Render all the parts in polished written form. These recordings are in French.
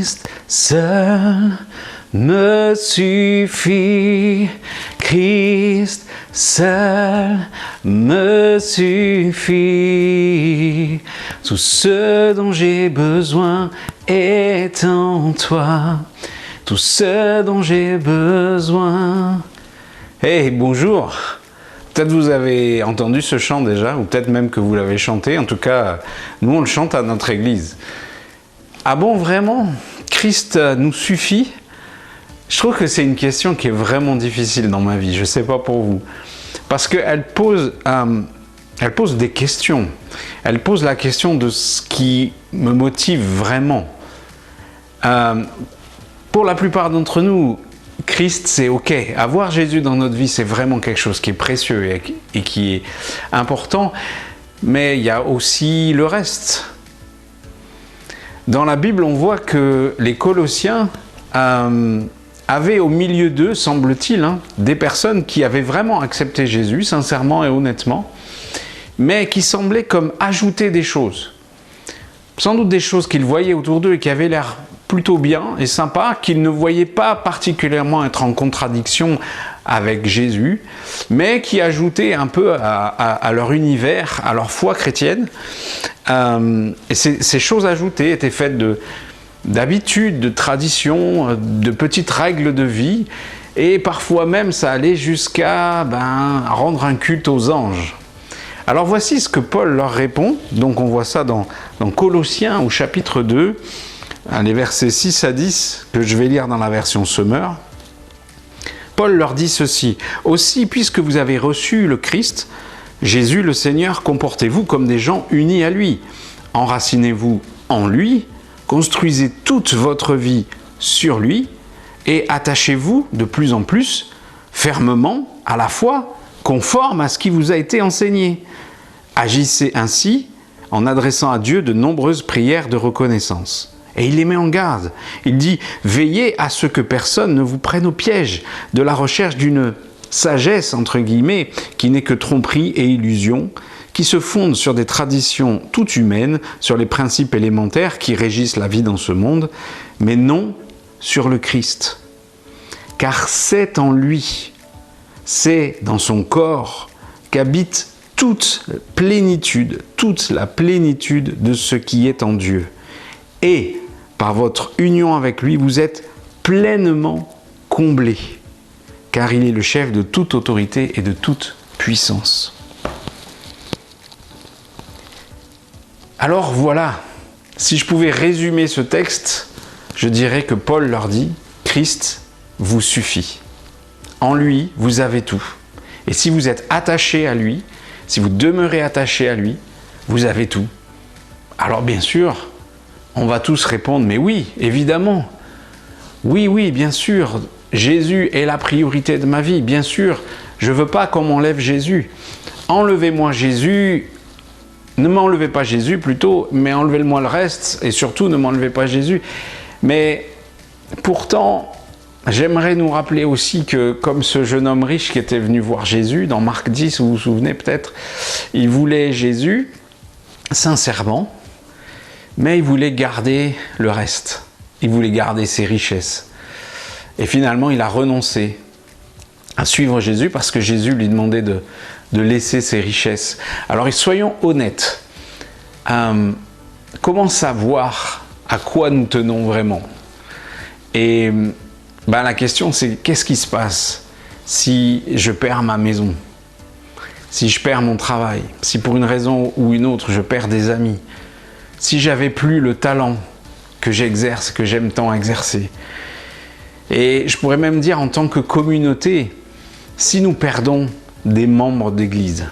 Christ seul me suffit. Christ seul me suffit. Tout ce dont j'ai besoin est en toi. Tout ce dont j'ai besoin. Hey, bonjour. Peut-être vous avez entendu ce chant déjà, ou peut-être même que vous l'avez chanté. En tout cas, nous on le chante à notre église. Ah bon, vraiment? Christ nous suffit? Je trouve que c'est une question qui est vraiment difficile dans ma vie. Je ne sais pas pour vous. Parce qu'elle pose des questions. Elle pose la question de ce qui me motive vraiment. Pour la plupart d'entre nous, Christ, c'est OK. Avoir Jésus dans notre vie, c'est vraiment quelque chose qui est précieux et qui est important. Mais il y a aussi le reste. Dans la Bible, on voit que les Colossiens avaient au milieu d'eux, semble-t-il, des personnes qui avaient vraiment accepté Jésus, sincèrement et honnêtement, mais qui semblaient comme ajouter des choses. Sans doute des choses qu'ils voyaient autour d'eux et qui avaient l'air plutôt bien et sympa, qu'ils ne voyaient pas particulièrement être en contradiction avec Jésus, mais qui ajoutaient un peu à leur univers, à leur foi chrétienne. Et ces choses ajoutées étaient faites d'habitudes, de traditions, de petites règles de vie, et parfois même ça allait jusqu'à rendre un culte aux anges. Alors voici ce que Paul leur répond. Donc on voit ça dans Colossiens au chapitre 2, les versets 6 à 10, que je vais lire dans la version Semeur. Paul leur dit ceci: « Aussi, puisque vous avez reçu le Christ, Jésus le Seigneur, comportez-vous comme des gens unis à lui. Enracinez-vous en lui, construisez toute votre vie sur lui et attachez-vous de plus en plus fermement à la foi, conforme à ce qui vous a été enseigné. Agissez ainsi en adressant à Dieu de nombreuses prières de reconnaissance. » Et il les met en garde. Il dit « Veillez à ce que personne ne vous prenne au piège de la recherche d'une sagesse, entre guillemets, qui n'est que tromperie et illusion, qui se fonde sur des traditions toutes humaines, sur les principes élémentaires qui régissent la vie dans ce monde, mais non sur le Christ. Car c'est en lui, c'est dans son corps qu'habite toute la plénitude de ce qui est en Dieu. Et par votre union avec lui, vous êtes pleinement comblés, car il est le chef de toute autorité et de toute puissance. » Alors voilà, si je pouvais résumer ce texte, je dirais que Paul leur dit « Christ vous suffit. En lui, vous avez tout. Et si vous êtes attachés à lui, si vous demeurez attachés à lui, vous avez tout. » Alors bien sûr, on va tous répondre « Mais oui, évidemment. Oui, bien sûr. Jésus est la priorité de ma vie. Bien sûr, je ne veux pas qu'on m'enlève Jésus. Enlevez-moi Jésus. Ne m'enlevez pas Jésus plutôt, mais enlevez-moi le reste. Et surtout, ne m'enlevez pas Jésus. » Mais pourtant, j'aimerais nous rappeler aussi que, comme ce jeune homme riche qui était venu voir Jésus, dans Marc 10, vous vous souvenez peut-être, il voulait Jésus, sincèrement, mais il voulait garder le reste. Il voulait garder ses richesses. Et finalement, il a renoncé à suivre Jésus parce que Jésus lui demandait de laisser ses richesses. Alors, soyons honnêtes. Comment savoir à quoi nous tenons vraiment? Et la question, c'est qu'est-ce qui se passe si je perds ma maison? Si je perds mon travail? Si pour une raison ou une autre, je perds des amis? Si j'avais plus le talent que j'exerce, que j'aime tant exercer? Et je pourrais même dire en tant que communauté, si nous perdons des membres d'église,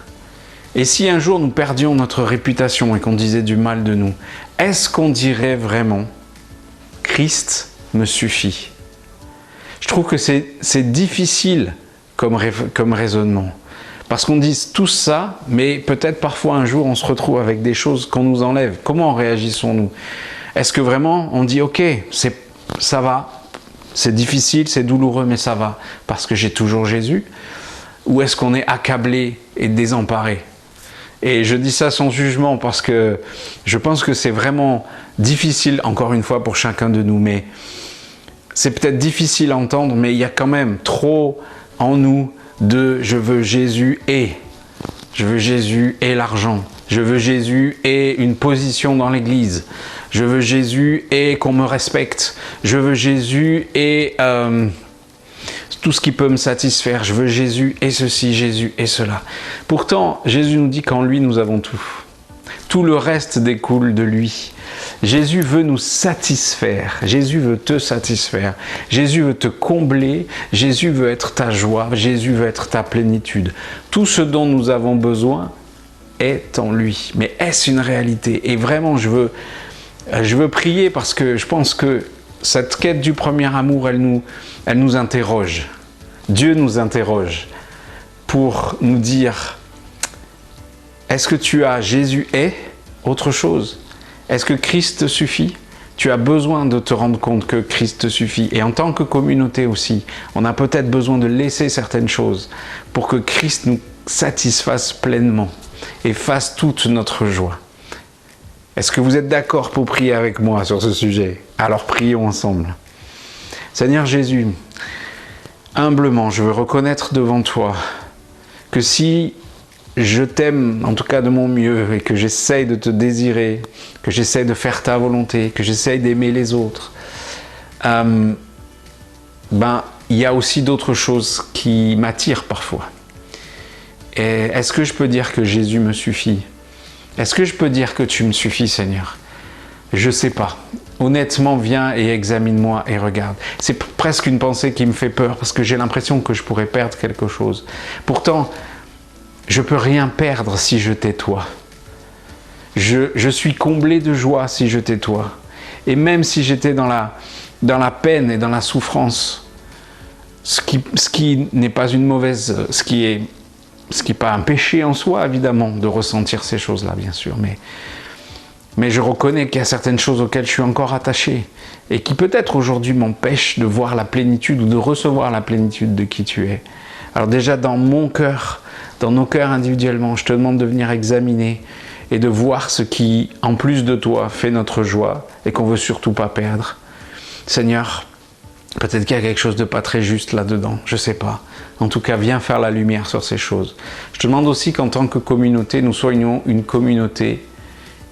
et si un jour nous perdions notre réputation et qu'on disait du mal de nous, est-ce qu'on dirait vraiment « Christ me suffit » ? Je trouve que c'est difficile comme raisonnement. Parce qu'on dit tout ça, mais peut-être parfois un jour on se retrouve avec des choses qu'on nous enlève. Comment réagissons-nous? Est-ce que vraiment on dit « Ok, ça va, c'est difficile, c'est douloureux, mais ça va, parce que j'ai toujours Jésus » ? Ou est-ce qu'on est accablé et désemparé? Et je dis ça sans jugement parce que je pense que c'est vraiment difficile, encore une fois, pour chacun de nous, mais c'est peut-être difficile à entendre, mais il y a quand même trop en nous de « je veux Jésus et ». Je veux Jésus et l'argent. Je veux Jésus et une position dans l'église. Je veux Jésus et qu'on me respecte. Je veux Jésus et tout ce qui peut me satisfaire. Je veux Jésus et ceci, Jésus et cela. Pourtant, Jésus nous dit qu'en lui, nous avons tout. Tout le reste découle de lui. Jésus veut nous satisfaire. Jésus veut te satisfaire. Jésus veut te combler. Jésus veut être ta joie. Jésus veut être ta plénitude. Tout ce dont nous avons besoin est en lui. Mais est-ce une réalité? Et vraiment, je veux prier parce que je pense que cette quête du premier amour, elle nous interroge. Dieu nous interroge pour nous dire: est-ce que tu as Jésus et autre chose? Est-ce que Christ te suffit? Tu as besoin de te rendre compte que Christ te suffit. Et en tant que communauté aussi, on a peut-être besoin de laisser certaines choses pour que Christ nous satisfasse pleinement et fasse toute notre joie. Est-ce que vous êtes d'accord pour prier avec moi sur ce sujet? Alors prions ensemble. Seigneur Jésus, humblement, je veux reconnaître devant toi que si je t'aime, en tout cas de mon mieux, et que j'essaye de te désirer, que j'essaye de faire ta volonté, que j'essaye d'aimer les autres, il y a aussi d'autres choses qui m'attirent parfois. Et est-ce que je peux dire que Jésus me suffit? Est-ce que je peux dire que tu me suffis, Seigneur? Je ne sais pas. Honnêtement, viens et examine-moi et regarde. C'est presque une pensée qui me fait peur parce que j'ai l'impression que je pourrais perdre quelque chose. Pourtant, je ne peux rien perdre si je t'ai toi. Je suis comblé de joie si je t'ai toi. Et même si j'étais dans la peine et dans la souffrance, ce qui n'est pas une mauvaise, ce qui n'est pas un péché en soi, évidemment, de ressentir ces choses-là, bien sûr. Mais je reconnais qu'il y a certaines choses auxquelles je suis encore attaché et qui peut-être aujourd'hui m'empêchent de voir la plénitude ou de recevoir la plénitude de qui tu es. Alors déjà, dans mon cœur, dans nos cœurs individuellement, je te demande de venir examiner et de voir ce qui, en plus de toi, fait notre joie et qu'on ne veut surtout pas perdre. Seigneur, peut-être qu'il y a quelque chose de pas très juste là-dedans, je ne sais pas. En tout cas, viens faire la lumière sur ces choses. Je te demande aussi qu'en tant que communauté, nous soyons une communauté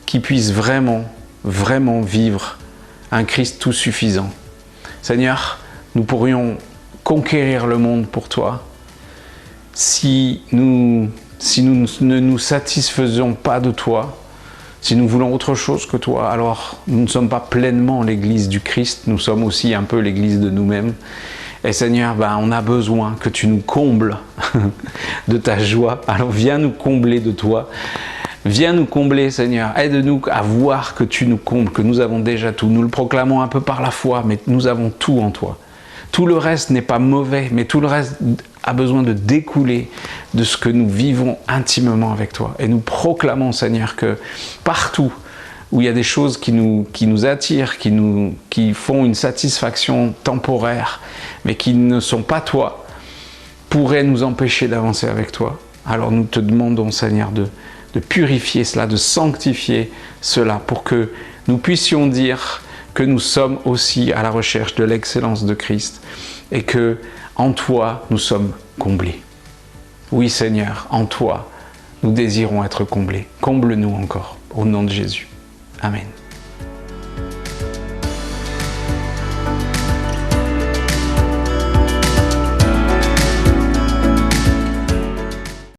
qui puisse vraiment, vraiment vivre un Christ tout suffisant. Seigneur, nous pourrions conquérir le monde pour toi si nous ne nous satisfaisons pas de toi, si nous voulons autre chose que toi, alors nous ne sommes pas pleinement l'église du Christ, nous sommes aussi un peu l'église de nous-mêmes. Et Seigneur, on a besoin que tu nous combles de ta joie. Alors viens nous combler de toi. Viens nous combler, Seigneur. Aide-nous à voir que tu nous combles, que nous avons déjà tout. Nous le proclamons un peu par la foi, mais nous avons tout en toi. Tout le reste n'est pas mauvais, mais tout le reste a besoin de découler de ce que nous vivons intimement avec toi. Et nous proclamons, Seigneur, que partout où il y a des choses qui nous attirent, qui font une satisfaction temporaire, mais qui ne sont pas toi, pourraient nous empêcher d'avancer avec toi. Alors nous te demandons, Seigneur, de purifier cela, de sanctifier cela, pour que nous puissions dire que nous sommes aussi à la recherche de l'excellence de Christ et que en toi nous sommes comblés. Oui Seigneur, en toi nous désirons être comblés. Comble-nous encore, au nom de Jésus. Amen.